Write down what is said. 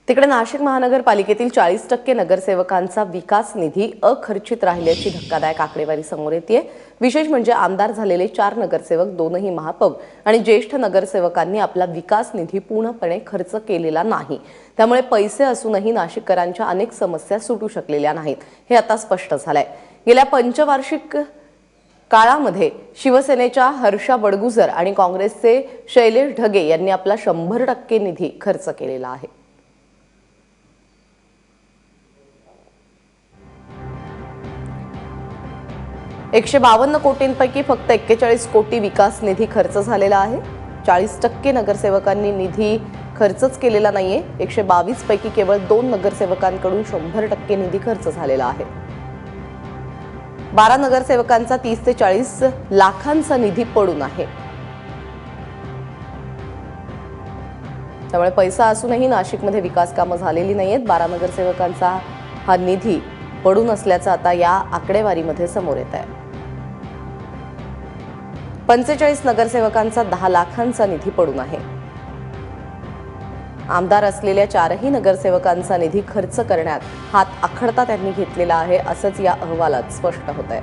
तिकडे नाशिक महानगरपालिकेतील 40% नगरसेवकांचा विकास निधी अखर्चित राहिल्याची धक्कादायक आकडेवारी समोर येते। विशेष म्हणजे आमदार झालेले 4 नगरसेवक, 2ही महापौर आणि ज्येष्ठ नगरसेवकांनी आपला विकास निधी पूर्णपणे खर्च केलेला नाही। त्यामुळे पैसे असूनही नाशिककरांच्या अनेक समस्या सुटू शकलेल्या नाहीत, हे आता स्पष्ट झालंय। गेल्या पंचवार्षिक काळामध्ये शिवसेनेच्या हर्षा बडगुजर आणि काँग्रेसचे शैलेश ढगे यांनी आपला 100% निधी खर्च केलेला आहे। 152 कोटींपैकी फक्त 41 कोटी विकास निधी खर्च झालेला आहे। 40% नगरसेवकांनी निधी खर्चच केलेला नाहीये। 122 पैकी केवळ 2 नगरसेवकांकडून 100% निधी खर्च झालेला आहे। 12 नगरसेवकांचा 30 ते 40 लाखांचा निधी पडून आहे। त्यामुळे पैसा असूनही नाशिकमध्ये विकास कामं झालेली नाहीयेत। 12 नगरसेवकांचा हा निधी पडून असल्याचं आता या आकडेवारीमध्ये समोर येत आहे। 45 नगरसेवकांचा 10 लाखांचा निधी पडून आहे। आमदार असलेल्या 4ही नगरसेवकांचा निधी खर्च करण्यात हात आखडता त्यांनी घेतलेला आहे, असंच या अहवालात स्पष्ट होत आहे।